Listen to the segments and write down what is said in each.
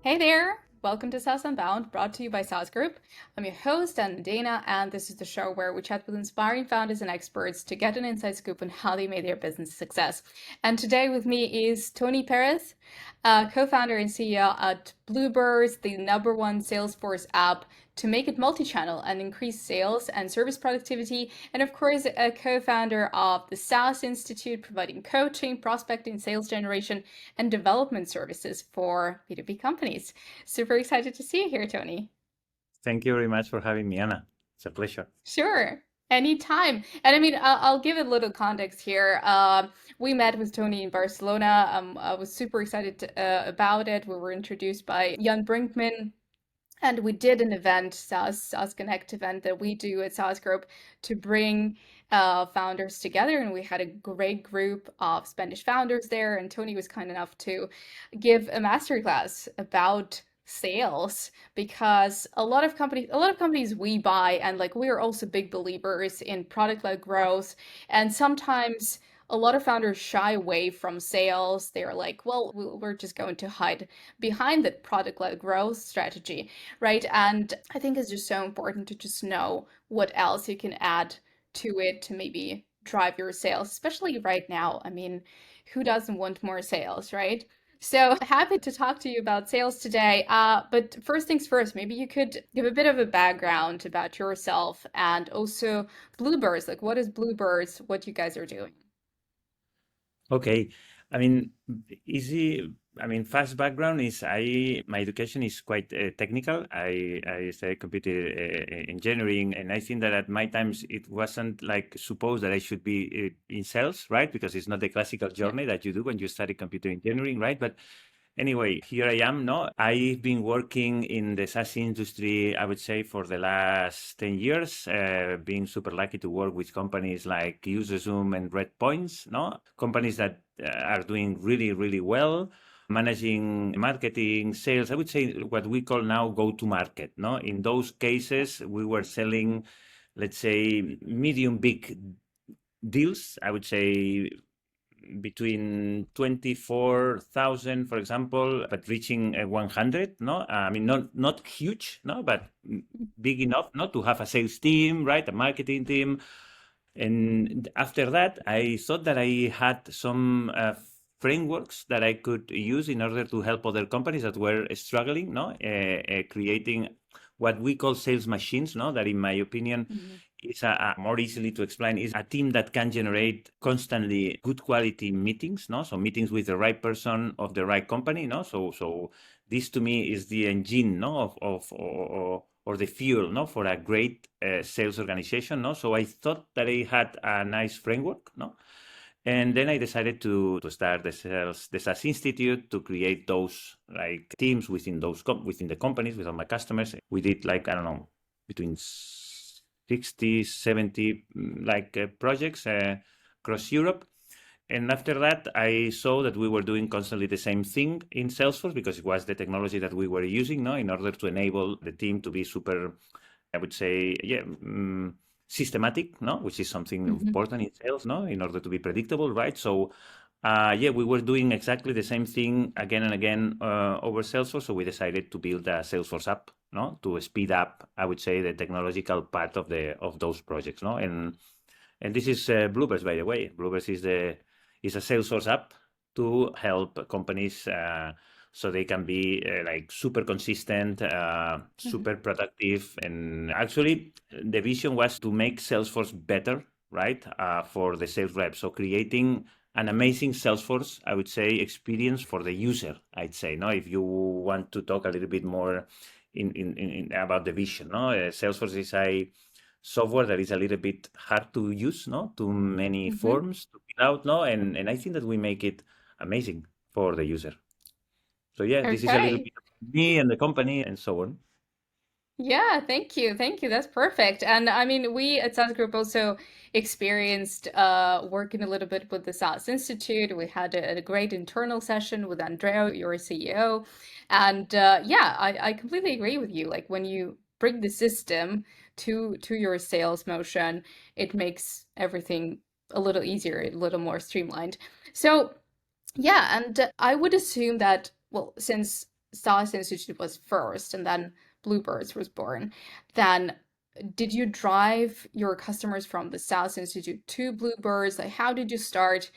Hey there! Welcome to SaaS Unbound, brought to you by SaaS Group. I'm your host, and Dana, and this is the show where we chat with inspiring founders and experts to get an inside scoop on how they made their business a success. And today with me is Toni Perez, co-founder and CEO at Bloobirds, the #1 Salesforce app to make it multi-channel and increase sales and service productivity. And of course, a co-founder of the SaaS Institute, providing coaching, prospecting, sales generation, and development services for B2B companies. Super excited to see you here, Toni. Thank you very much for having me, Anna. It's a pleasure. Sure. Anytime. And I mean, I'll give a little context here. We met with Toni in Barcelona. I was super excited about it. We were introduced by Jan Brinkman, and we did an event, SaaS Connect event that we do at SaaS Group to bring founders together. And we had a great group of Spanish founders there. And Toni was kind enough to give a masterclass about sales because a lot of companies we buy, and like we are also big believers in product-led growth, and sometimes a lot of founders shy away from sales. They're like, well, we're just going to hide behind the product-led growth strategy, right? And I think it's just so important to just know what else you can add to it to maybe drive your sales, especially right now. I mean, who doesn't want more sales, right? So happy to talk to you about sales today. But first things first, maybe you could give a bit of a background about yourself and also Bloobirds. Like, what is Bloobirds? What you guys are doing? Okay. I mean, easy. I mean, fast background is my education is quite technical. I studied computer engineering, and I think that at my times it wasn't like supposed that I should be in sales, right? Because it's not the classical Yeah. journey that you do when you study computer engineering, right? But anyway, here I am. No, I've been working in the SaaS industry, I would say, for the last 10 years, being super lucky to work with companies like UserZoom and Redpoints, no? Companies that are doing really, really well, managing marketing, sales, I would say what we call now go-to-market, no? In those cases, we were selling, let's say, medium big deals, I would say between 24,000, for example, but reaching 100, no? I mean, not huge, no, but big enough not to have a sales team, right? A marketing team. And after that, I thought that I had some frameworks that I could use in order to help other companies that were struggling, no? Creating what we call sales machines, no? That in my opinion Mhm. is a more easily to explain, is a team that can generate constantly good quality meetings, no? So meetings with the right person of the right company, no? So this to me is the engine, no? Or the fuel, no? For a great sales organization, no? So I thought that I had a nice framework, no? And then I decided to start the SaaS Institute to create those like teams within within the companies, with all my customers. We did like, I don't know, between 60, 70 projects across Europe. And after that, I saw that we were doing constantly the same thing in Salesforce because it was the technology that we were using, no, in order to enable the team to be super, I would say, yeah, systematic, no, which is something Mhm. important in sales, no, in order to be predictable, right? So, yeah, we were doing exactly the same thing again and again over Salesforce. So we decided to build a Salesforce app, no, to speed up, I would say, the technological part of those projects, no, and this is Bloobirds, by the way. Bloobirds is a Salesforce app to help companies so they can be like super consistent, Mhm. super productive. And actually, the vision was to make Salesforce better, right, for the sales reps. So creating an amazing Salesforce, I would say, experience for the user. I'd say, no, if you want to talk a little bit more in about the vision, no, Salesforce is a software that is a little bit hard to use, no? Too many Mhm. forms to fill out, no? And I think that we make it amazing for the user. So yeah, this is a little Okay. bit of me and the company and so on. Yeah, thank you. Thank you. That's perfect. And I mean, we at SaaS Group also experienced working a little bit with the SaaS Institute. We had a great internal session with Andrea, your CEO. And yeah, I completely agree with you. Like when you bring the system to your sales motion, it makes everything a little easier, a little more streamlined. So yeah, and I would assume that, well, since SaaS Institute was first and then Bloobirds was born, then did you drive your customers from the SaaS Institute to Bloobirds? Like, how did you start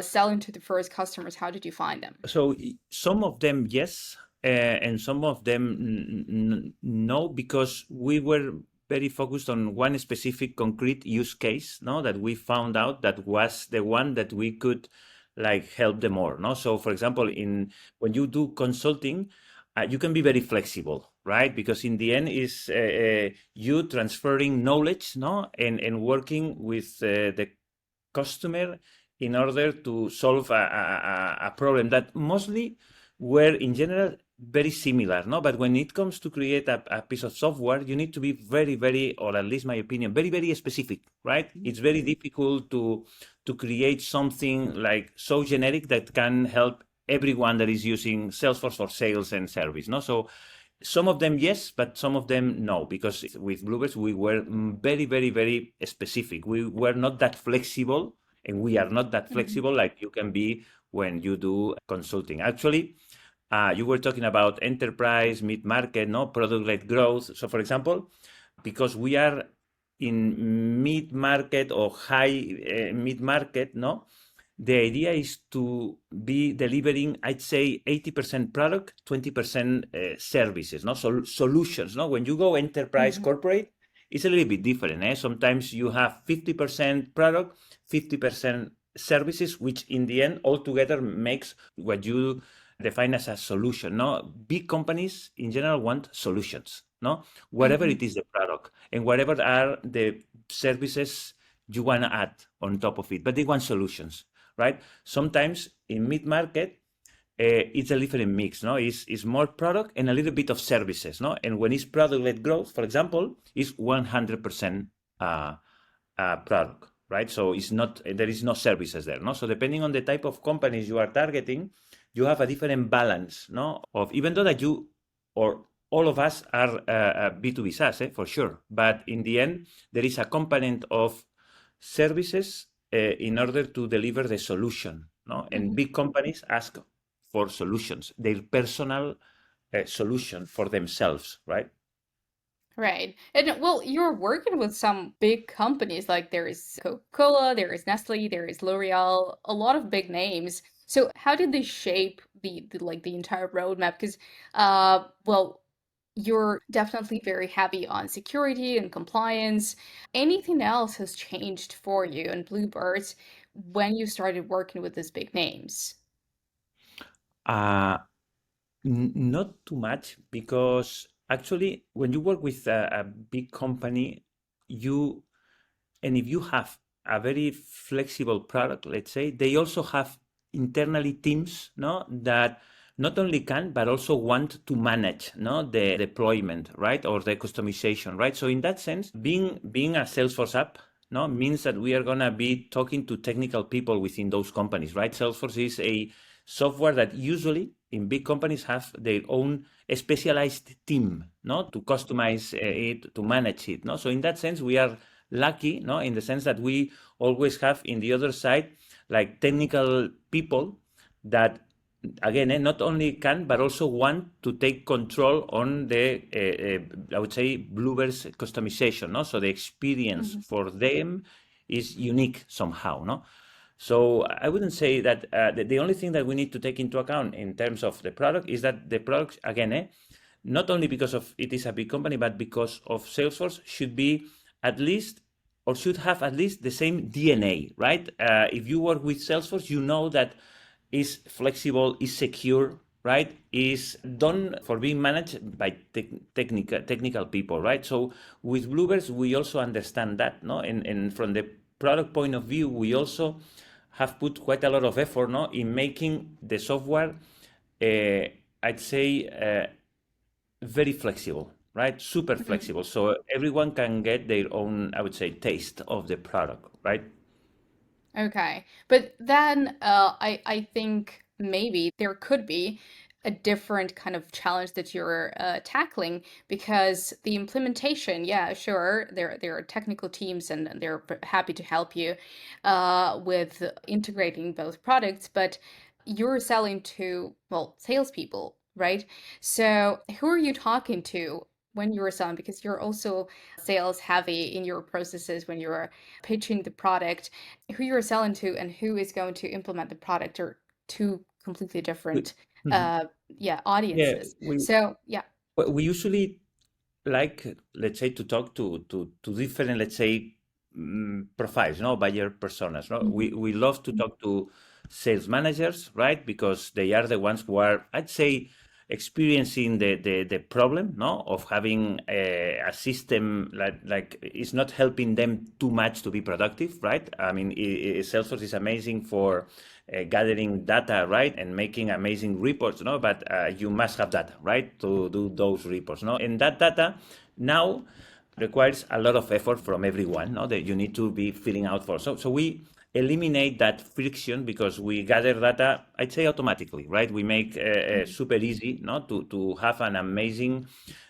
selling to the first customers? How did you find them? So some of them, yes, and some of them no, because we were very focused on one specific concrete use case, no, that we found out that was the one that we could like help them more, no. So for example, in when you do consulting, you can be very flexible, right? Because in the end is you transferring knowledge, no, and working with the customer in order to solve a problem that mostly were in general very similar, no? But when it comes to create a piece of software, you need to be very, very, or at least my opinion, very, very specific, right? It's very difficult to create something like so generic that can help everyone that is using Salesforce for sales and service, no? So some of them, yes, but some of them, no, because with Bloobirds, we were very, very, very specific. We were not that flexible, and we are not that Mhm. flexible like you can be when you do consulting. Actually, you were talking about enterprise, mid-market, no, product-led growth. So, for example, because we are in mid-market or high mid-market, no, the idea is to be delivering, I'd say, 80% product, 20% services, no? So solutions, no? When you go enterprise Mhm. corporate, it's a little bit different, eh? Sometimes you have 50% product, 50% services, which in the end altogether makes what you define as a solution, no? Big companies in general want solutions, no? Whatever Mhm. it is the product and whatever are the services you want to add on top of it, but they want solutions, right? Sometimes in mid-market, it's a different mix, no? It's more product and a little bit of services, no? And when it's product-led growth, for example, it's 100% uh, product, right? So it's not, there is no services there, no? So depending on the type of companies you are targeting, you have a different balance, no? Of even though that you or all of us are B2B SaaS, for sure. But in the end, there is a component of services in order to deliver the solution, no? And Mhm. big companies ask for solutions, their personal solution for themselves, right? Right. And well, you're working with some big companies like there is Coca-Cola, there is Nestle, there is L'Oreal, a lot of big names. So how did they shape the like the entire roadmap? Because well, you're definitely very heavy on security and compliance. Anything else has changed for you and Bluebirds when you started working with these big names? Uh, Not too much because actually, when you work with a big company, you and if you have a very flexible product, let's say, they also have internally teams, no, that not only can but also want to manage, no, the deployment, right, or the customization, right. So in that sense, being a Salesforce app, no, means that we are gonna be talking to technical people within those companies, right. Salesforce is a software that usually in big companies have their own specialized team, no, to customize it, to manage it, no. So in that sense, we are lucky, no, in the sense that we always have in the other side like technical people that again not only can but also want to take control on the I would say Bluebirds customization, no. So the experience Mhm. for them is unique somehow, no. So I wouldn't say that the only thing that we need to take into account in terms of the product is that the product again, not only because of it is a big company, but because of Salesforce should be at least or should have at least the same DNA, right? If you work with Salesforce, you know that is flexible, is secure, right? Is done for being managed by technical people, right? So with Bluebirds, we also understand that, no? And from the product point of view, we also have put quite a lot of effort, no, in making the software, I'd say, very flexible, right? Super Mhm. flexible. So everyone can get their own, I would say, taste of the product, right? Okay. But then I think maybe there could be a different kind of challenge that you're tackling because the implementation, yeah, sure, there are technical teams and they're happy to help you with integrating both products, but you're selling to, well, salespeople. right? So who are you talking to when you were selling? Because you're also sales heavy in your processes when you're pitching the product. Who you're selling to and who is going to implement the product are two completely We, different, Mhm. yeah, Yeah, audiences. So yeah. we usually like, let's say, to talk to different, let's say, profiles, no, buyer personas, no. Mhm. We love to talk to sales managers, right? Because they are the ones who are, I'd say, experiencing the problem, no, of having a system like it's not helping them too much to be productive, right? I mean, Salesforce is amazing for gathering data, right, and making amazing reports, no, but you must have data, right, to do those reports, no, and that data now requires a lot of effort from everyone, no, that you need to be filling out for. So we eliminate that friction because we gather data, I'd say, automatically, right? We make super easy, no, to have an amazing,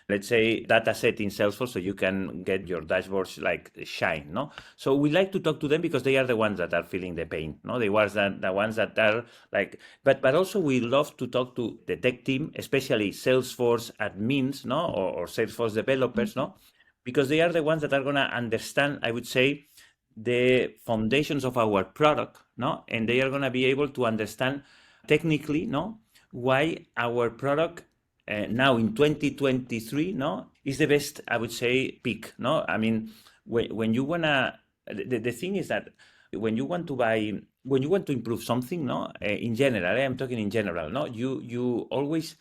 let's say, data set in Salesforce so you can get your dashboards like shine, no? So we like to talk to them because they are the ones that are feeling the pain, no? The ones that are like, but also we love to talk to the tech team, especially Salesforce admins, no, or Salesforce developers, Mhm. no, because they are the ones that are gonna understand, I would say, the foundations of our product, no, and they are gonna be able to understand technically, no, why our product now in 2023, no, is the best, I would say, pick, no. I mean, when you wanna, the thing is that when you want to buy, when you want to improve something, no, in general, I'm talking in general, no, you always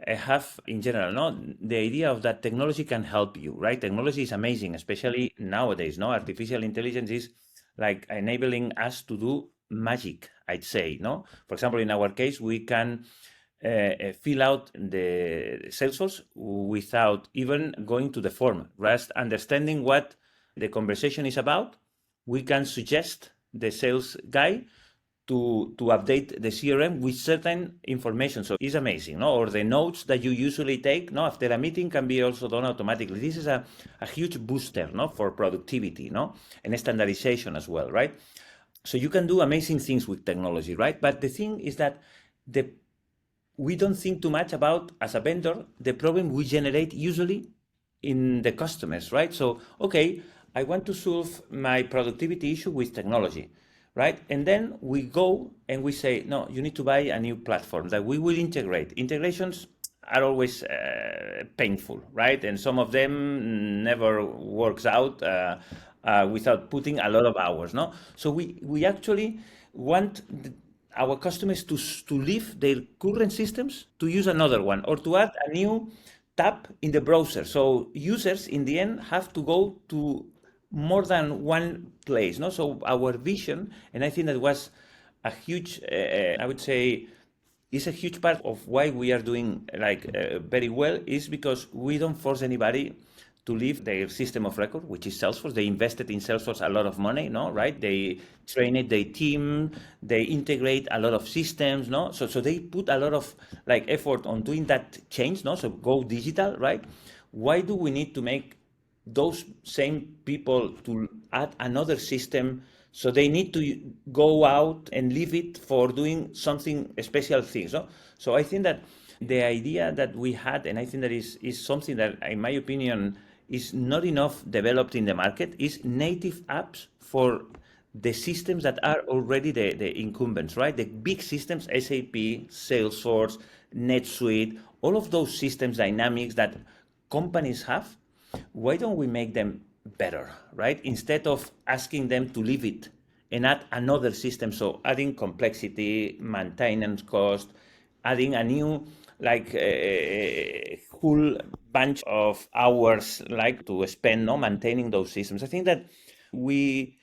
have in general, no, the idea of that technology can help you, right? Technology is amazing, especially nowadays, no. Artificial intelligence is like enabling us to do magic, I'd say, no. For example, in our case, we can fill out the Salesforce without even going to the form. Just understanding what the conversation is about, we can suggest the sales guy to update the CRM with certain information. So it's amazing, no? Or the notes that you usually take, no, after a meeting can be also done automatically. This is a huge booster, no, for productivity, no, and standardization as well, right? So you can do amazing things with technology, right? But the thing is that the we don't think too much about, as a vendor, the problem we generate usually in the customers, right? So, okay, I want to solve my productivity issue with technology, right? And then we go and we say, no, you need to buy a new platform that we will integrate. Integrations are always painful, right? And some of them never works out without putting a lot of hours, no? So we actually want our customers to leave their current systems to use another one or to add a new tab in the browser. So users in the end have to go to more than one place, no? So our vision, and I think that was a huge, I would say, is a huge part of why we are doing like very well, is because we don't force anybody to leave their system of record, which is Salesforce. They invested in Salesforce a lot of money, no, right? They train it, they team, they integrate a lot of systems, no. So they put a lot of like effort on doing that change, no. So go digital, right? Why do we need to make those same people to add another system, so they need to go out and leave it for doing something special things, no? So I think that the idea that we had, and I think that is something that, in my opinion, is not enough developed in the market, is native apps for the systems that are already the incumbents, right? The big systems, SAP, Salesforce, NetSuite, all of those systems dynamics that companies have, why don't we make them better, right? Instead of asking them to leave it and add another system. So adding complexity, maintenance cost, adding a new like whole bunch of hours like to spend, no, maintaining those systems. We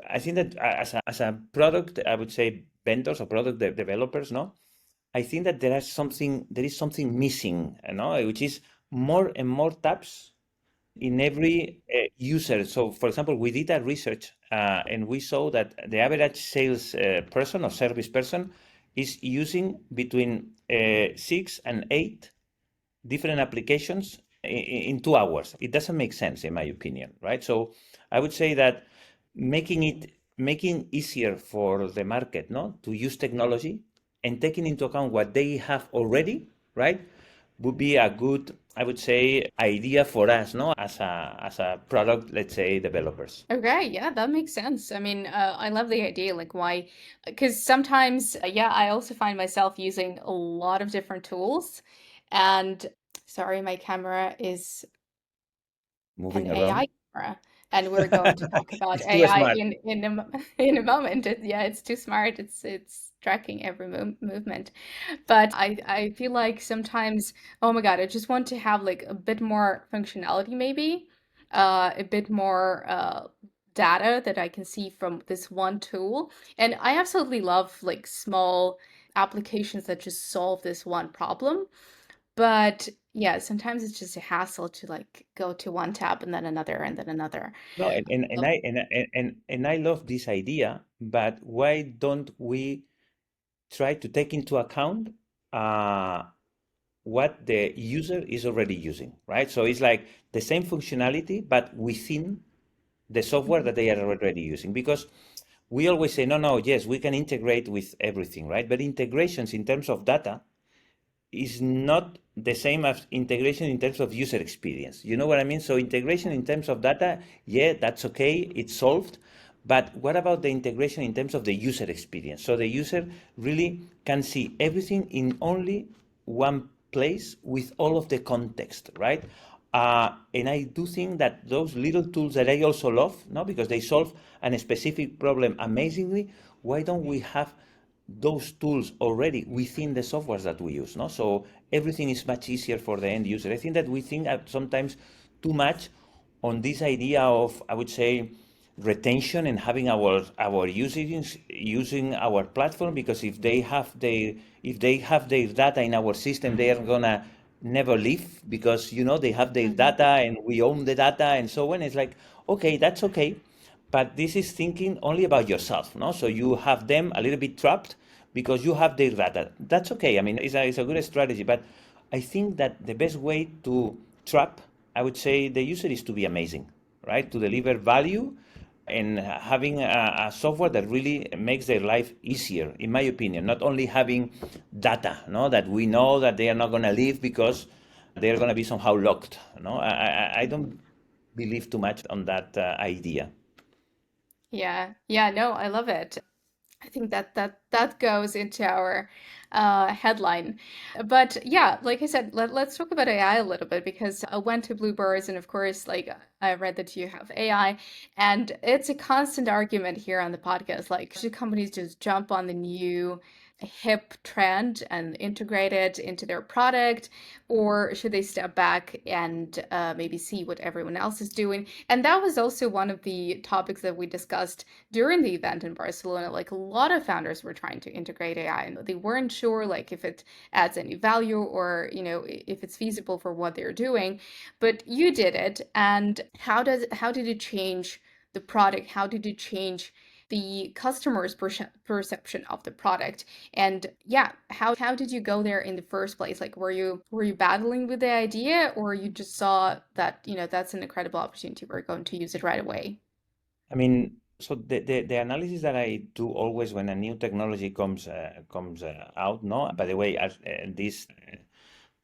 I think that as a product, I would say vendors or product developers, no, I think that there is something missing, which is more and more tabs in every user. So, for example, we did a research and we saw that the average sales person or service person is using between 6 and 8 different applications in 2 hours. It doesn't make sense, in my opinion, right? So, I would say that making easier for the market, no, to use technology and taking into account what they have already. right, would be a good, I would say, idea for us, no, as a product, let's say, developers. Okay, yeah, that makes sense. I mean, I love the idea, like why, because sometimes, yeah, I also find myself using a lot of different tools. And sorry, my camera is an Moving AI around. camera, and we're going to talk about It's too AI smart. in a moment. Yeah, it's too smart. It's tracking every movement. But I feel like sometimes, oh my God, I just want to have like a bit more functionality, maybe, a bit more data that I can see from this one tool. And I absolutely love like small applications that just solve this one problem. But yeah, sometimes it's just a hassle to like go to one tab and then another and then another. No, So, and I love this idea, but why don't we try to take into account uh, what the user is already using, right? So it's like the same functionality, but within the software mhm, that they are already using. Because we always say, no, no, yes, we can integrate with everything, right? But integrations in terms of data is not the same as integration in terms of user experience. You know what I mean? So integration in terms of data, yeah, that's okay, it's solved. But what about the integration in terms of the user experience? So the user really can see everything in only one place with all of the context, right? And I do think that those little tools that I also love, no, because they solve a specific problem amazingly. Why don't we have those tools already within the softwares that we use, no? So everything is much easier for the end user. I think that we think sometimes too much on this idea of, I would say, retention and having our users using our platform, because if they have their data in our system, they are gonna never leave, because they have their mhm. data and we own the data and so on. It's like, okay, that's okay, but this is thinking only about yourself, no? So you have them a little bit trapped because you have their data. That's okay. I mean, it's a good strategy, but I think that the best way to trap, I would say, the user is to be amazing, right? To deliver value and having a software that really makes their life easier, in my opinion. Not only having data, no, that we know that they are not going to leave because they are going to be somehow locked. No, I don't believe too much on that idea. Yeah, yeah, no, I love it. I think that goes into our headline. But yeah, like I said, let's talk about AI a little bit because I went to Bluebirds and of course, like I read that you have AI, and it's a constant argument here on the podcast. Like, should companies just jump on the new hip trend and integrate it into their product, or should they step back and maybe see what everyone else is doing? And that was also one of the topics that we discussed during the event in Barcelona. Like a lot of founders were trying to integrate AI and they weren't sure like if it adds any value or, if it's feasible for what they're doing. But you did it. And how did it change the product? How did it change the customer's perception of the product? And yeah, how did you go there in the first place? Like were you battling with the idea, or you just saw that, that's an incredible opportunity, we're going to use it right away? I mean, so the analysis that I do always when a new technology comes out, no. By the way, as these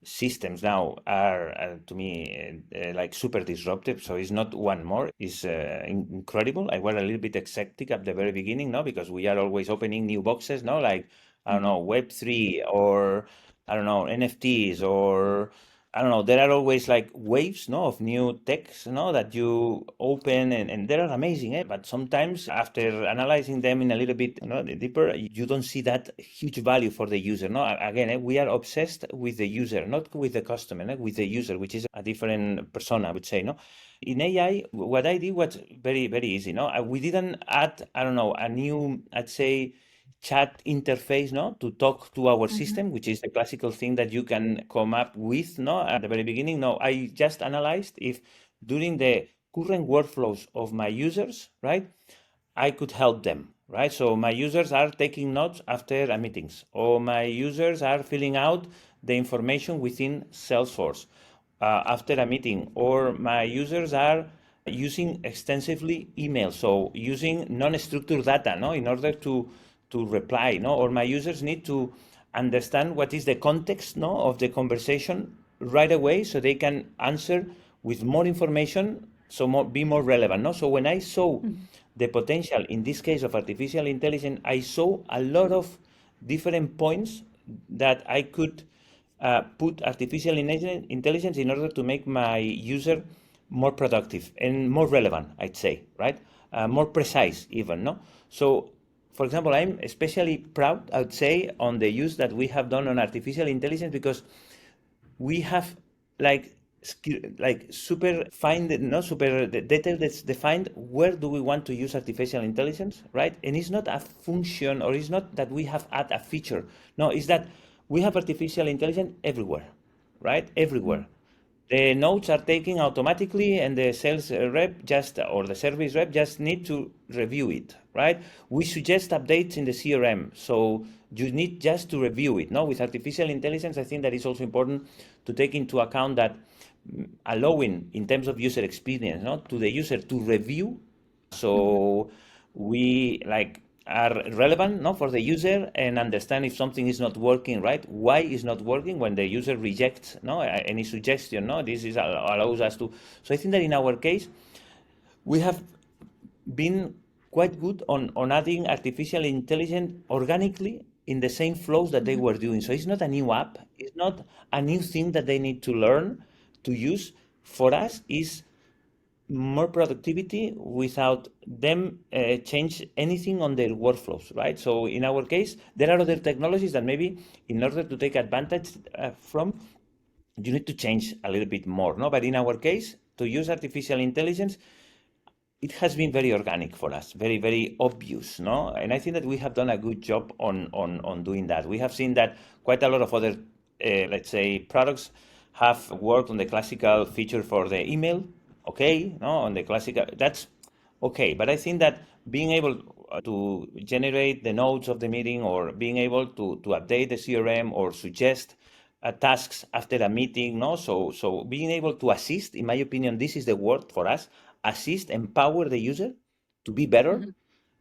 systems now are to me like super disruptive. So it's not one more. It's incredible. I was a little bit skeptic at the very beginning, no, because we are always opening new boxes, no, like I don't know, Web3 or I don't know, NFTs or I don't know, there are always like waves, no, of new techs, no, that you open and they are amazing, eh? But sometimes after analyzing them in a little bit, deeper, you don't see that huge value for the user, no? Again, we are obsessed with the user, not with the customer, with the user, which is a different persona, I would say, no? In AI, what I did was very, very easy, no? We didn't add, I don't know, a new, I'd say, chat interface, no, to talk to our Mhm. system, which is the classical thing that you can come up with, no, at the very beginning. No, I just analyzed if during the current workflows of my users, right, I could help them, right? So my users are taking notes after a meetings, or my users are filling out the information within Salesforce after a meeting, or my users are using extensively email, so using non-structured data, no, in order to reply, no, or my users need to understand what is the context, no, of the conversation right away, so they can answer with more information, so be more relevant, no. So when I saw Mhm. the potential in this case of artificial intelligence, I saw a lot of different points that I could put artificial intelligence in order to make my user more productive and more relevant, I'd say, right? More precise even, no? So, for example, I'm especially proud, I would say, on the use that we have done on artificial intelligence, because we have like super find no super the detail that's defined where do we want to use artificial intelligence, right? And it's not a function, or it's not that we have add a feature. No, it's that we have artificial intelligence everywhere, right? Everywhere. Mhm. The notes are taken automatically, and the sales rep just, or the service rep just need to review it, right? We suggest updates in the CRM, so you need just to review it. No, with artificial intelligence, I think that it's also important to take into account that allowing, in terms of user experience, no, to the user to review, Mhm. so we like are relevant, no, for the user, and understand if something is not working, right? Why is not working when the user rejects, no, any suggestion, no, this is allows us to. So I think that in our case we have been quite good on adding artificial intelligence organically in the same flows that they Mhm. were doing. So it's not a new app, it's not a new thing that they need to learn to use. For us is more productivity without them change anything on their workflows, right? So in our case, there are other technologies that maybe in order to take advantage from, you need to change a little bit more, no? But in our case, to use artificial intelligence, it has been very organic for us, very, very obvious, no? And I think that we have done a good job on doing that. We have seen that quite a lot of other, let's say, products have worked on the classical feature for the email, okay, no, on the classical, that's okay. But I think that being able to generate the notes of the meeting, or being able to update the CRM, or suggest tasks after a meeting, no, so being able to assist, in my opinion, this is the word for us: assist, empower the user to be better. Mhm.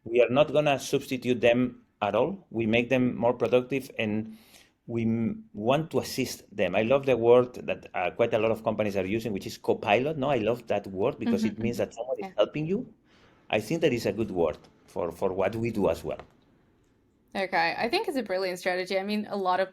We are not going to substitute them at all. We make them more productive, and we want to assist them. I love the word that quite a lot of companies are using, which is copilot. No, I love that word because Mhm. it means Mhm. that someone is Yeah. helping you. I think that is a good word for what we do as well. Okay, I think it's a brilliant strategy. I mean, a lot of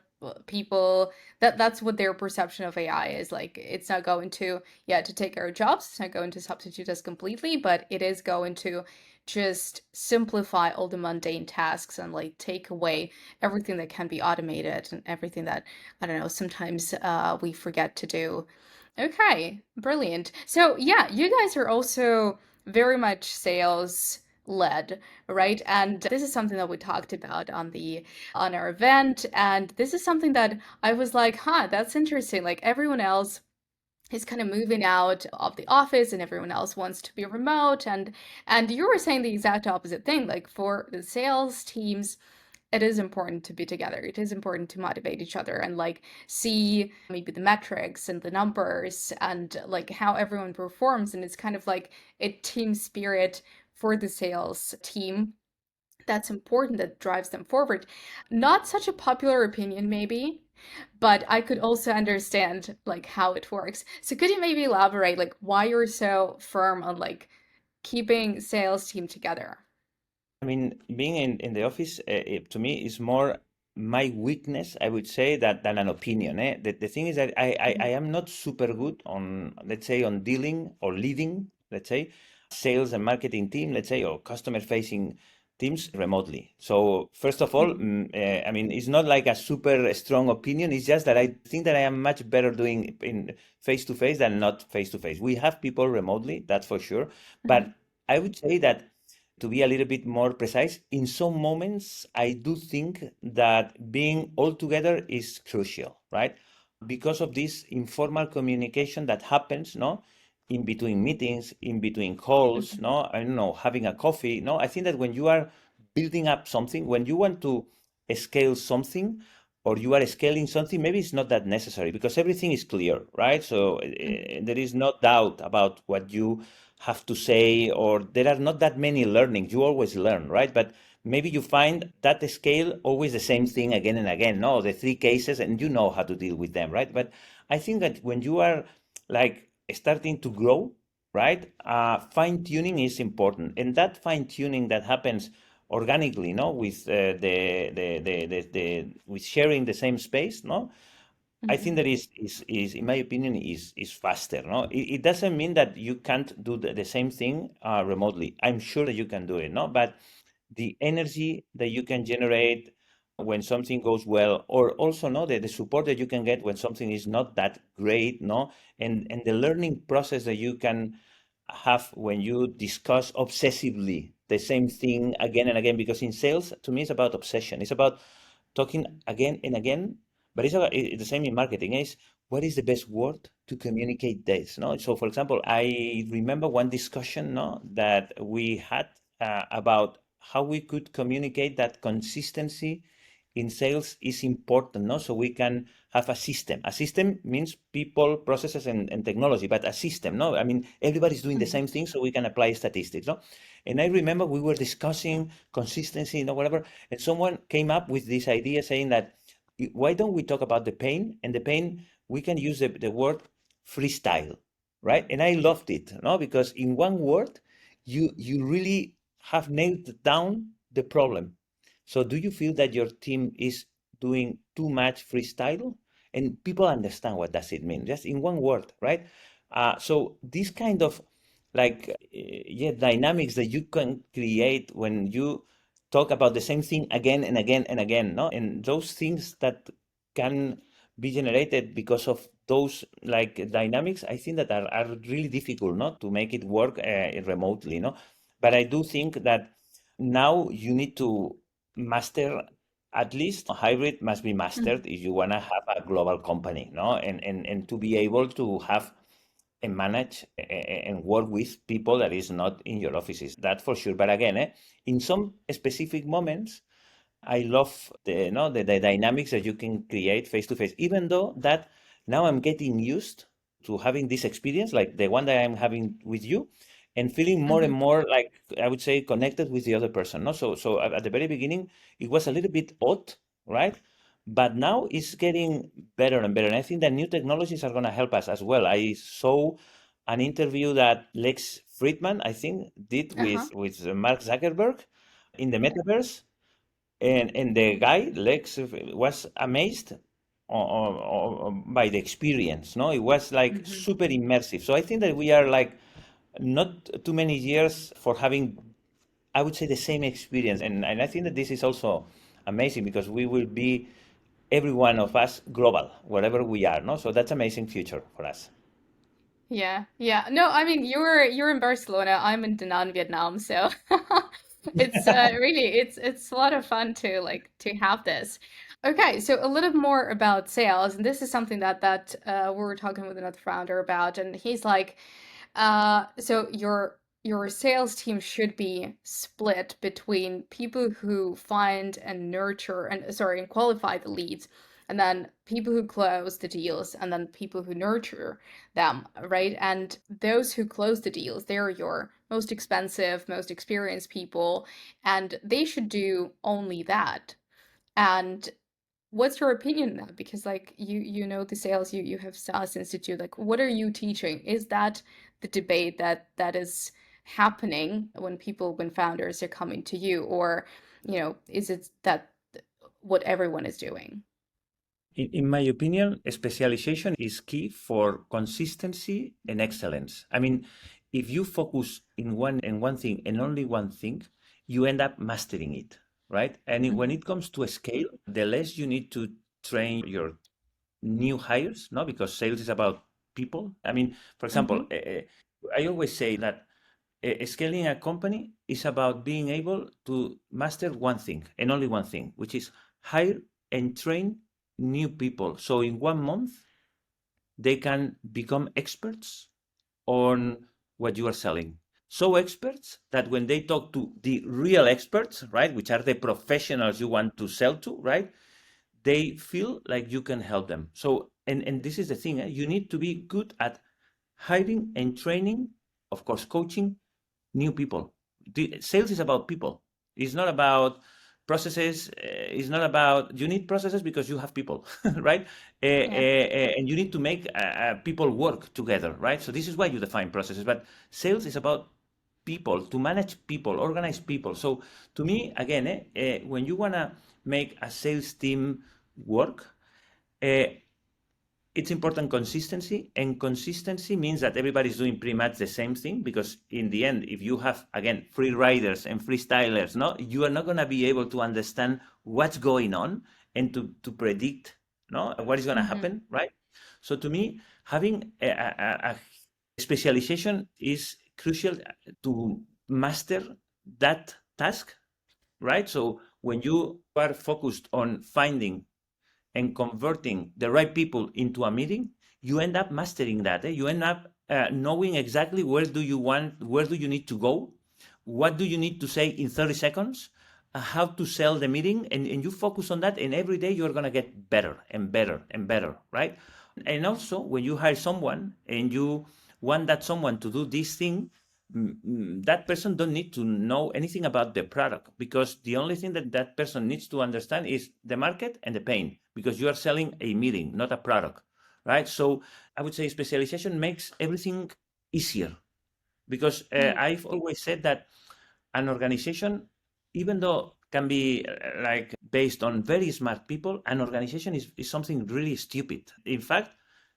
people that's what their perception of AI is like. It's not going to, yeah, to take our jobs. It's not going to substitute us completely, but it is going to just simplify all the mundane tasks and like take away everything that can be automated and everything that, I don't know, sometimes we forget to do. Okay, brilliant. So yeah, you guys are also very much sales led, right? And this is something that we talked about on our event, and this is something that I was like, huh, that's interesting. Like everyone else is kind of moving out of the office and everyone else wants to be remote, and you were saying the exact opposite thing. Like for the sales teams, it is important to be together. It is important to motivate each other and like see maybe the metrics and the numbers and like how everyone performs. And it's kind of like a team spirit for the sales team that's important, that drives them forward. Not such a popular opinion, maybe, but I could also understand like how it works. So could you maybe elaborate like why you're so firm on like keeping sales team together? I mean, being in the office, to me is more my weakness, I would say, that than an opinion. The thing is that I Mhm. am not super good on, let's say, on dealing or leading, let's say, sales and marketing team, let's say, or customer facing teams remotely. So first of all, Mhm. I mean, it's not like a super strong opinion. It's just that I think that I am much better doing in face to face than not face to face. We have people remotely, that's for sure. But Mhm. I would say that, to be a little bit more precise, in some moments, I do think that being all together is crucial, right? Because of this informal communication that happens, no, in between meetings, in between calls, Mhm. no, I don't know, having a coffee, no, I think that when you are building up something, when you want to scale something, or you are scaling something, maybe it's not that necessary because everything is clear, right? So Mhm. there is no doubt about what you have to say, or there are not that many learnings. You always learn, right? But maybe you find that scale always the same thing again and again, no, the three cases, and you know how to deal with them, right? But I think that when you are like starting to grow, right, fine tuning is important, and that fine tuning that happens organically, no, with with sharing the same space, no, I think Hmm. that is in my opinion is faster. No, it doesn't mean that you can't do the same thing remotely. I'm sure that you can do it. No, but the energy that you can generate when something goes well, or also no, the support that you can get when something is not that great. No, and the learning process that you can have when you discuss obsessively the same thing again and again, because in sales to me it's about obsession, it's about talking again and again, but it's the same in marketing, is what is the best word to communicate this, no? So for example, I remember one discussion, no, that we had about how we could communicate that consistency in sales is important, no? So we can have a system. A system means people, processes, and technology, but a system, no? I mean, everybody's doing the Hmm. same thing, so we can apply statistics, no? And I remember we were discussing consistency, you know, whatever, and someone came up with this idea saying that why don't we talk about the pain, and the pain we can use the word freestyle, right? And I loved it, no? Because in one word, you really have nailed down the problem. So do you feel that your team is doing too much freestyle? And people understand what does it mean, just in one word, right? So this kind of like yeah, dynamics that you can create when you talk about the same thing again and again and again, no? And those things that can be generated because of those like dynamics, I think that are really difficult, not to make it work remotely, no? But I do think that now you need to master, at least hybrid must be mastered if you want to have a global company, no? And to be able to have and manage and work with people that is not in your offices, that for sure. But again, in some specific moments, I love the dynamics that you can create face to face, even though that now I'm getting used to having this experience, like the one that I'm having with you, and feeling more and Hmm. more like I would say connected with the other person. No, so at the very beginning it was a little bit odd, right? But now it's getting better and better, and I think that new technologies are going to help us as well. I saw an interview that Lex Friedman, I think, did Uh-huh. with Mark Zuckerberg in the metaverse, and the guy Lex was amazed by the experience. No, it was like Hmm. super immersive. So I think that we are like not too many years for having, I would say, the same experience, and I think that this is also amazing because we will be every one of us global wherever we are. No, so that's amazing future for us. Yeah, yeah. No, I mean you're in Barcelona. I'm in Da Nang, Vietnam, so it's really it's a lot of fun to like to have this. Okay, so a little more about sales, and this is something that we were talking with another founder about, and he's like, so your sales team should be split between people who find and nurture and sorry and qualify the leads, and then people who close the deals, and then people who nurture them, right? And those who close the deals, they're your most expensive, most experienced people, and they should do only that. And what's your opinion on that? Because like you know the sales, you have SaaS Institute. Like, what are you teaching? Is that the debate that is happening when founders are coming to you, or is it that what everyone is doing? In my opinion, specialization is key for consistency and excellence. I mean, if you focus in one thing and only one thing, you end up mastering it, right? And when Hmm. it comes to a scale, the less you need to train your new hires, no, because sales is about people. I mean, for example, Hmm. I always say that scaling a company is about being able to master one thing and only one thing, which is hire and train new people. So in 1 month, they can become experts on what you are selling. So experts that when they talk to the real experts, right, which are the professionals you want to sell to, right, they feel like you can help them. So, and this is the thing, you need to be good at hiring and training, of course, coaching new people. The sales is about people. It's not about processes. It's not about, you need processes because you have people, right? Yeah. And you need to make people work together, right? So this is why you define processes. But sales is about people, to manage people, organize people. So to me, again, when you want to make a sales team work, uh, it's important consistency, and consistency means that everybody's doing pretty much the same thing, because in the end, if you have, again, free riders and freestylers, no, you are not going to be able to understand what's going on and to predict, no, what is going to Hmm. happen, right? So to me, having a specialization is crucial to master that task, right? So when you are focused on finding and converting the right people into a meeting, you end up mastering that. You end up knowing exactly where do you need to go, what do you need to say in 30 seconds, how to sell the meeting, and you focus on that, and every day you're going to get better and better and better, right? And also, when you hire someone and you want that someone to do this thing, that person don't need to know anything about the product, because the only thing that that person needs to understand is the market and the pain, because you are selling a meeting, not a product, right? So I would say specialization makes everything easier, because Yeah. I've always said that an organization, even though can be like based on very smart people, an organization is something really stupid. In fact,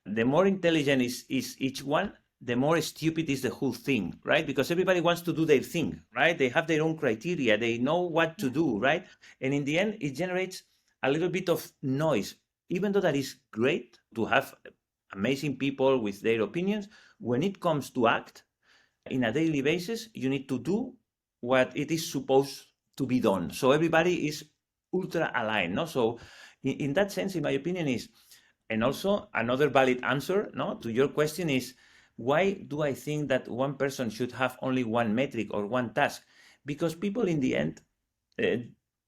the more intelligent is each one, the more stupid is the whole thing, right? Because everybody wants to do their thing, right? They have their own criteria, they know what to Yeah. do, right? And in the end, it generates a little bit of noise, even though that is great to have amazing people with their opinions. When it comes to act in a daily basis, you need to do what it is supposed to be done. So everybody is ultra aligned, no? So in that sense, in my opinion, is, and also another valid answer, no, to your question is, why do I think that one person should have only one metric or one task? Because people in the end, uh,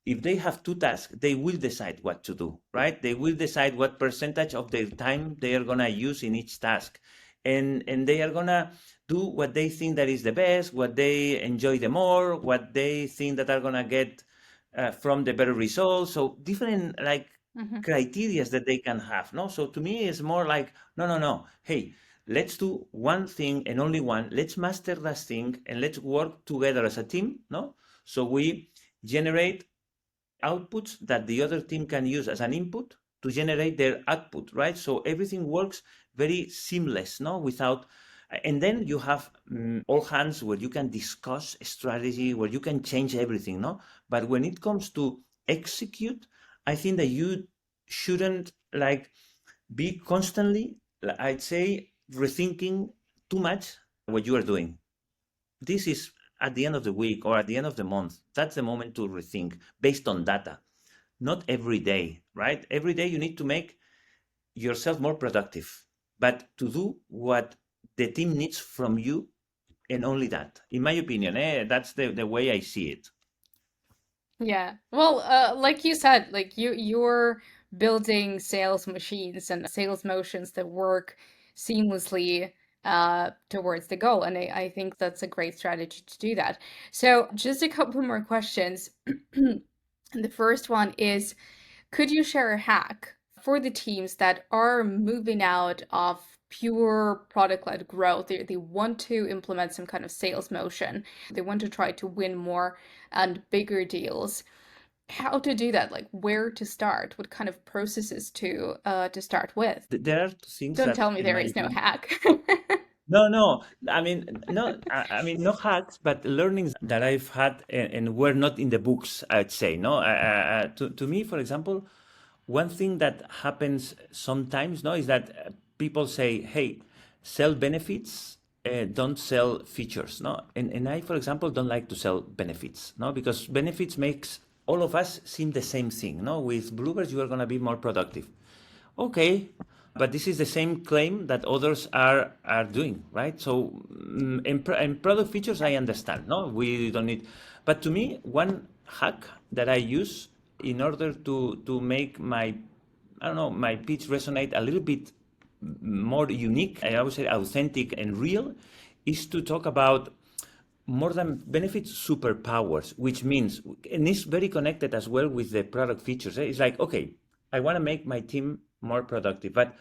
if they have two tasks, they will decide what to do, right? They will decide what percentage of their time they are gonna use in each task, and they are gonna do what they think that is the best, what they enjoy the more, what they think that are gonna get from the better results. So different like Hmm. criterias that they can have, no? So to me, it's more like, no, no, no. Hey, let's do one thing and only one. Let's master that thing and let's work together as a team, no? So we generate outputs that the other team can use as an input to generate their output, right? So everything works very seamless, no, without, and then you have all hands where you can discuss strategy, where you can change everything, no. But when it comes to execute, I think that you shouldn't like be constantly, I'd say, rethinking too much what you are doing. This is at the end of the week or at the end of the month. That's the moment to rethink based on data. Not every day, right? Every day you need to make yourself more productive, but to do what the team needs from you, and only that. In my opinion, that's the way I see it. Yeah. Well, like you said, like you're building sales machines and sales motions that work seamlessly towards the goal. And I think that's a great strategy to do that. So just a couple more questions. The first one is, could you share a hack for the teams that are moving out of pure product-led growth? They want to implement some kind of sales motion. They want to try to win more and bigger deals. How to do that? Like where to start? What kind of processes to start with? There are two things Don't that, tell me in there my is no opinion, hack. no, no. I mean, no. I mean, no hacks, but learnings that I've had and were not in the books. I'd say no. To me, for example, one thing that happens sometimes, no, is that people say, "Hey, sell benefits, don't sell features." No, and I, for example, don't like to sell benefits. No, because benefits makes all of us seem the same thing. No, with Bloobirds, you are gonna be more productive. Okay, but this is the same claim that others are doing, right? So in product features, Yeah. I understand. No, we don't need. But to me, one hack that I use in order to make my, I don't know, my pitch resonate a little bit more unique, I would say authentic and real, is to talk about more than benefits, superpowers, which means, and it's very connected as well with the product features. It's like, okay, I want to make my team more productive, but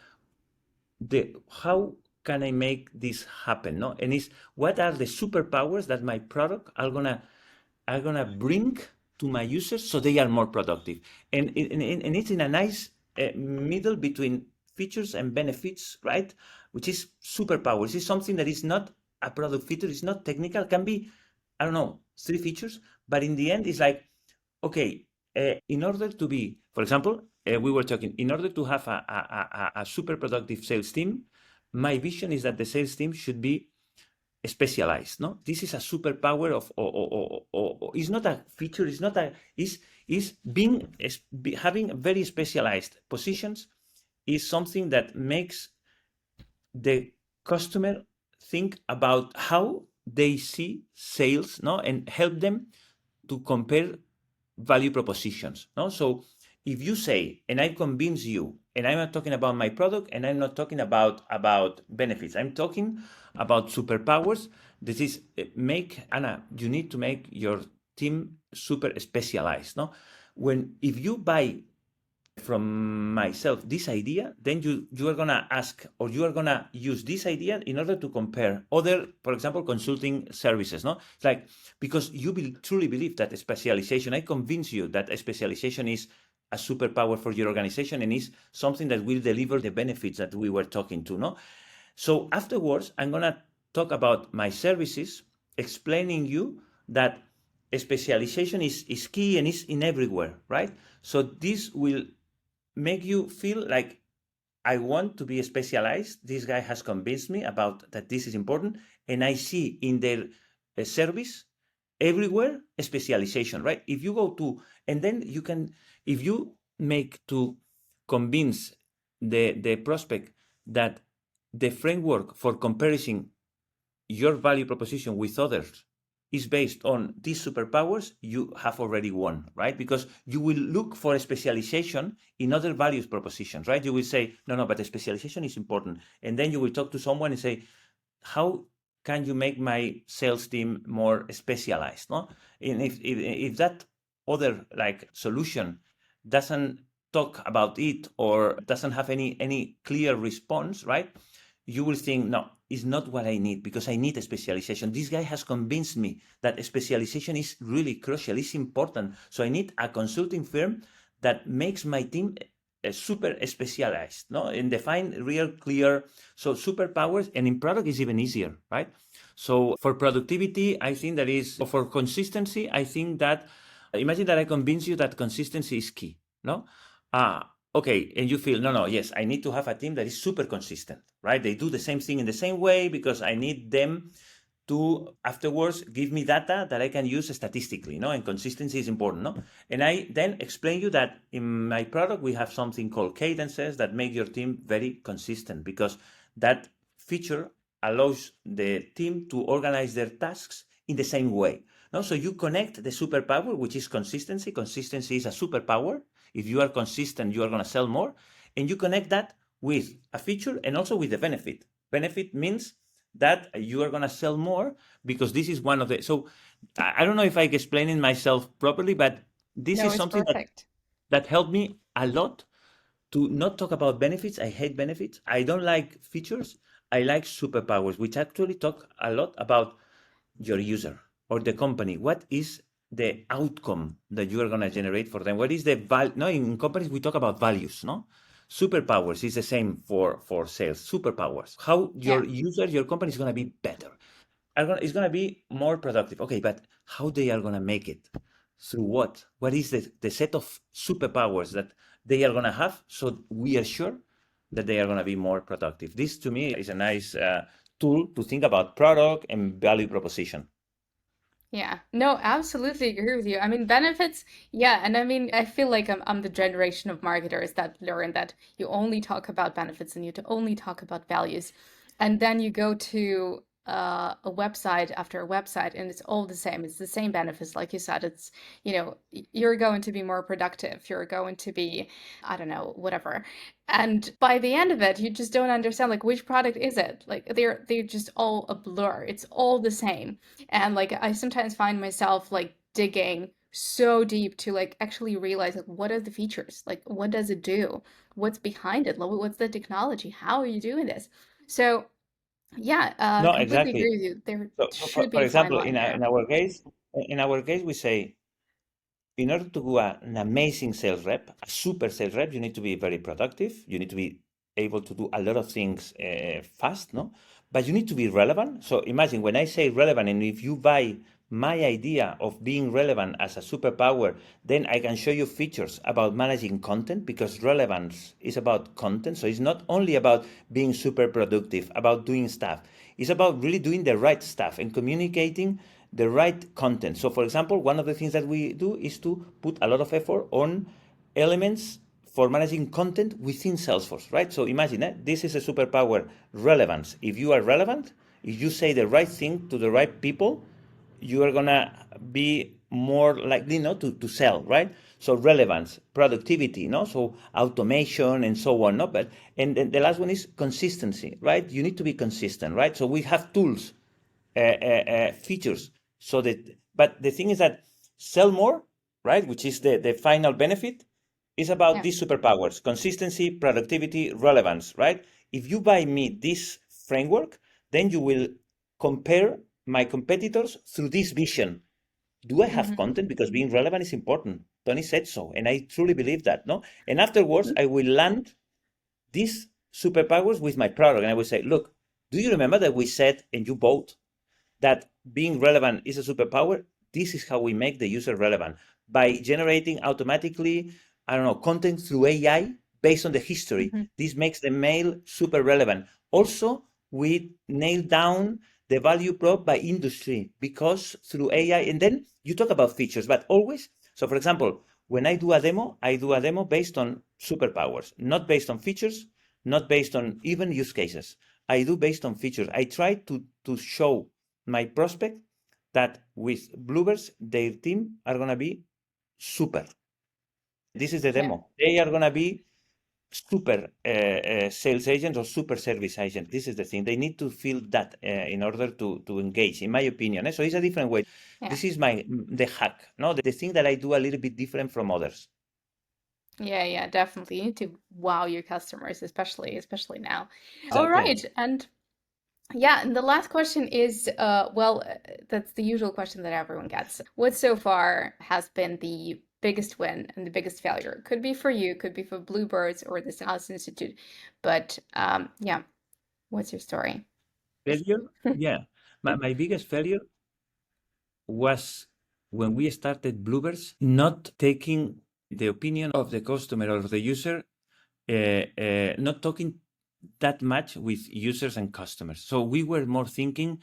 the how can I make this happen? No, and it's what are the superpowers that my product are gonna bring to my users so they are more productive, and it's in a nice middle between features and benefits, right? Which is superpowers. It's something that is not a product feature. It's not technical. Can be, I don't know, three features, but in the end, it's like, okay, in order to be, for example, we were talking, in order to have a super productive sales team, my vision is that the sales team should be specialized. No, this is a superpower of, or it's not a feature. It's not a is being having very specialized positions is something that makes the customer think about how they see sales, no, and help them to compare value propositions. No, so if you say, and I convince you, and I'm not talking about my product, and I'm not talking about benefits, I'm talking about superpowers. This is make Anna. You need to make your team super specialized. No, when if you buy from myself this idea, then you are gonna ask, or you are gonna use this idea in order to compare other, for example, consulting services. No, it's like, because you truly believe that specialization, I convince you that specialization is a superpower for your organization and is something that will deliver the benefits that we were talking to. No, so afterwards I'm gonna talk about my services, explaining you that specialization is key and is in everywhere, right? So this will make you feel like I want to be specialized. This guy has convinced me about that this is important, and I see in their service everywhere specialization, right? If you go to, and then you can, if you make to convince the prospect that the framework for comparison your value proposition with others is based on these superpowers, you have already won, right? Because you will look for a specialization in other values propositions, right? You will say, no, no, but the specialization is important. And then you will talk to someone and say, how can you make my sales team more specialized? No? And if that other like solution doesn't talk about it or doesn't have any clear response, right? You will think, no, it's not what I need, because I need a specialization. This guy has convinced me that specialization is really crucial, it's important. So I need a consulting firm that makes my team super specialized, no, and define real clear. So superpowers, and in product is even easier, right? So for productivity, I think that is, for consistency, I think that, imagine that I convince you that consistency is key, no? Okay, and you feel, no, no, yes, I need to have a team that is super consistent, right? They do the same thing in the same way because I need them to afterwards give me data that I can use statistically, no? And consistency is important, no? And I then explain you that in my product we have something called cadences that make your team very consistent, because that feature allows the team to organize their tasks in the same way. No? So you connect the superpower, which is consistency. Consistency is a superpower. If you are consistent, you are going to sell more. And you connect that with a feature and also with the benefit. Benefit means that you are going to sell more, because this is one of the, so I don't know if I'm explaining myself properly, but this No, is it's something perfect. that helped me a lot to not talk about benefits. I hate benefits. I don't like features. I like superpowers, which actually talk a lot about your user or the company. What is the outcome that you are going to generate for them? What is the value? No, in companies we talk about values, no? Superpowers is the same for sales. Superpowers, how Yeah. your user, your company is going to be better. It's going to be more productive. Okay, but how they are going to make it? Through what? What is the set of superpowers that they are going to have, so we are sure that they are going to be more productive? This to me is a nice tool to think about product and value proposition. Yeah, no, absolutely agree with you. I mean, benefits, yeah, and I mean, I feel like I'm the generation of marketers that learn that you only talk about benefits and you only talk about values. And then you go to a website after a website, and it's all the same. It's the same benefits, like you said. It's, you're going to be more productive. You're going to be, I don't know, whatever. And by the end of it, you just don't understand like which product is it. Like they're just all a blur. It's all the same. And like I sometimes find myself like digging so deep to like actually realize like what are the features? Like what does it do? What's behind it? Like, what's the technology? How are you doing this? So yeah, No, completely exactly. agree with you. There So should for be a fine example, line there. in our case, we say, in order to do an amazing sales rep, a super sales rep, you need to be very productive. You need to be able to do a lot of things fast, no? But you need to be relevant. So imagine when I say relevant, and if you buy my idea of being relevant as a superpower, then I can show you features about managing content, because relevance is about content. So it's not only about being super productive, about doing stuff. It's about really doing the right stuff and communicating the right content. So, for example, one of the things that we do is to put a lot of effort on elements for managing content within Salesforce, right? So imagine this is a superpower, relevance. If you are relevant, if you say the right thing to the right people, you are gonna be more likely, to sell, right? So relevance, productivity, so automation and so on. But and then the last one is consistency, right? You need to be consistent, right? So we have tools, features, so that, but the thing is that sell more, right, which is the final benefit, is about Yeah. these superpowers: consistency, productivity, relevance, right? If you buy me this framework, then you will compare my competitors through this vision. Do I have Hmm. content? Because being relevant is important. Tony said so, and I truly believe that, no? And afterwards, I will land these superpowers with my product, and I will say, look, do you remember that we said and you bought that being relevant is a superpower? This is how we make the user relevant, by generating automatically, I don't know, content through AI based on the history. Hmm. This makes the mail super relevant. Also, we nail down the value prop by industry, because through AI, and then you talk about features, but always. So, for example, when I do a demo based on superpowers, not based on features, not based on even use cases. I do based on features. I try to show my prospect that with Bloobirds, their team are going to be super. This is the Yeah. demo. They are going to be super sales agents or super service agents. This is the thing. They need to feel that in order to engage, in my opinion. So it's a different way. Yeah. This is the hack, no, the thing that I do a little bit different from others. Yeah, yeah, definitely. You need to wow your customers, especially now. All Exactly. right. And yeah, and the last question is, well, that's the usual question that everyone gets. What so far has been the biggest win and the biggest failure? Could be for you, could be for Bluebirds or the SaaS Institute. But yeah, what's your story? Failure? Yeah. My biggest failure was when we started Bloobirds, not taking the opinion of the customer or the user, not talking that much with users and customers. So we were more thinking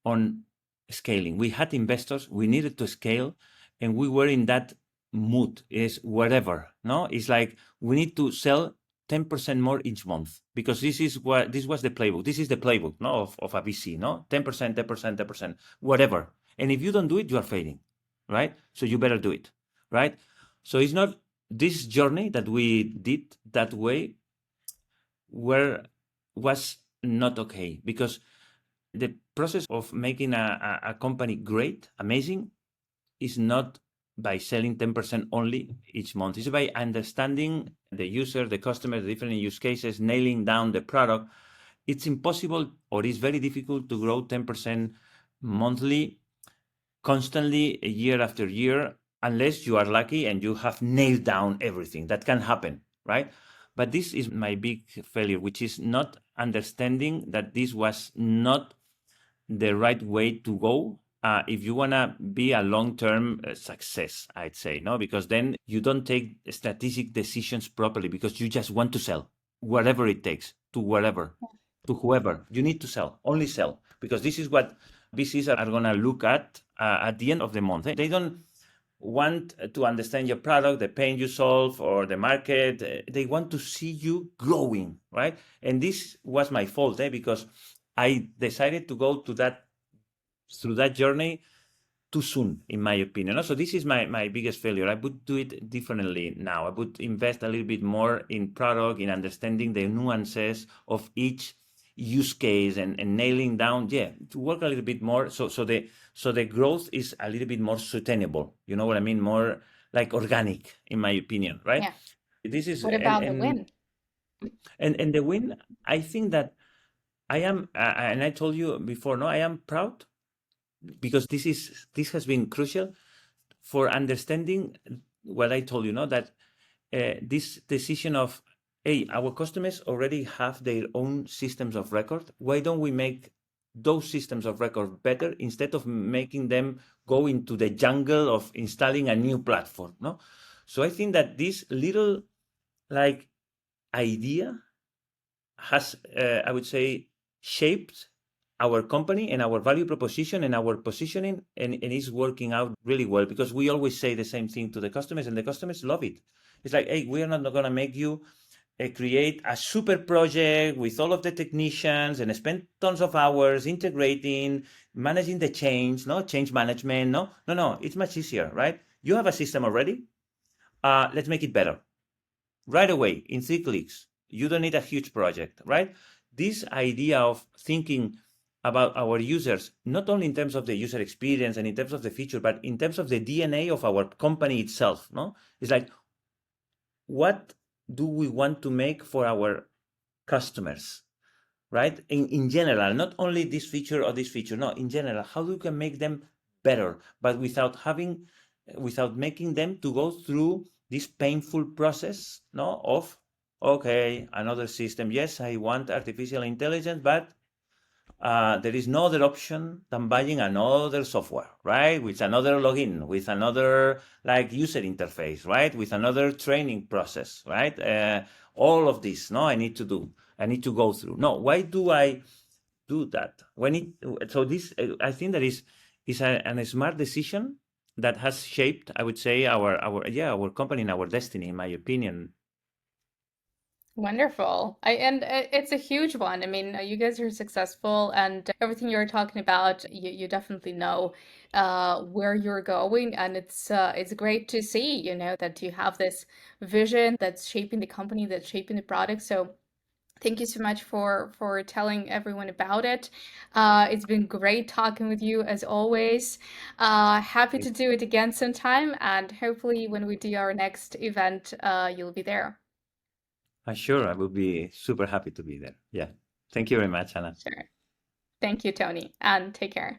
on scaling. We had investors, we needed to scale, and we were in that mood, is whatever. No, it's like we need to sell 10% more each month, because this was the playbook. This is the playbook, no, of a VC, no? 10%, 10%, 10%, whatever. And if you don't do it, you are failing, right? So you better do it, right? So it's not this journey that we did that way where was not okay, because the process of making a company great, amazing, is not by selling 10% only each month. It's by understanding the user, the customer, the different use cases, nailing down the product. It's impossible, or it's very difficult, to grow 10% monthly, constantly, year after year, unless you are lucky and you have nailed down everything. That can happen, right? But this is my big failure, which is not understanding that this was not the right way to go if you want to be a long-term success, I'd say, no, because then you don't take strategic decisions properly, because you just want to sell whatever it takes, to whatever, to whoever. You need to sell, only sell, because this is what VCs are going to look at the end of the month. They don't want to understand your product, the pain you solve, or the market. They want to see you growing, right? And this was my fault, because I decided to go to that through that journey too soon, in my opinion. So this is my biggest failure. I would do it differently now. I would invest a little bit more in product, in understanding the nuances of each use case and nailing down, yeah, to work a little bit more. So the growth is a little bit more sustainable. You know what I mean? More like organic, in my opinion, right? Yeah. This is What about the win? and the win. I think that I am, and I told you before, no, I am proud because this has been crucial for understanding what I told you, no, that this decision of, hey, our customers already have their own systems of record. Why don't we make those systems of record better instead of making them go into the jungle of installing a new platform? No, so I think that this little like idea has, I would say, shaped our company and our value proposition and our positioning, and is working out really well because we always say the same thing to the customers, and the customers love it. It's like, hey, we are not going to make you create a super project with all of the technicians and spend tons of hours integrating, managing the change, no change management. No, no, no. It's much easier, right? You have a system already. Let's make it better right away in 3 clicks. You don't need a huge project, right? This idea of thinking about our users, not only in terms of the user experience and in terms of the feature, but in terms of the DNA of our company itself, no? It's like, what do we want to make for our customers, right? In general, not only this feature or this feature, no, in general, how we can make them better, but without making them to go through this painful process, no, of, okay, another system. Yes, I want artificial intelligence, but there is no other option than buying another software, right? With another login, with another like user interface, right? With another training process, right? All of this, no, I need to do. I need to go through. No, why do I do that? So this, I think that is a smart decision that has shaped, I would say, our company and our destiny, in my opinion. Wonderful. And it's a huge one. I mean, you guys are successful, and everything you're talking about, you definitely know where you're going, and it's great to see, that you have this vision that's shaping the company, that's shaping the product. So thank you so much for telling everyone about it. It's been great talking with you as always. Happy to do it again sometime, and hopefully when we do our next event, you'll be there. Sure, I would be super happy to be there. Yeah. Thank you very much, Anna. Sure. Thank you, Tony, and take care.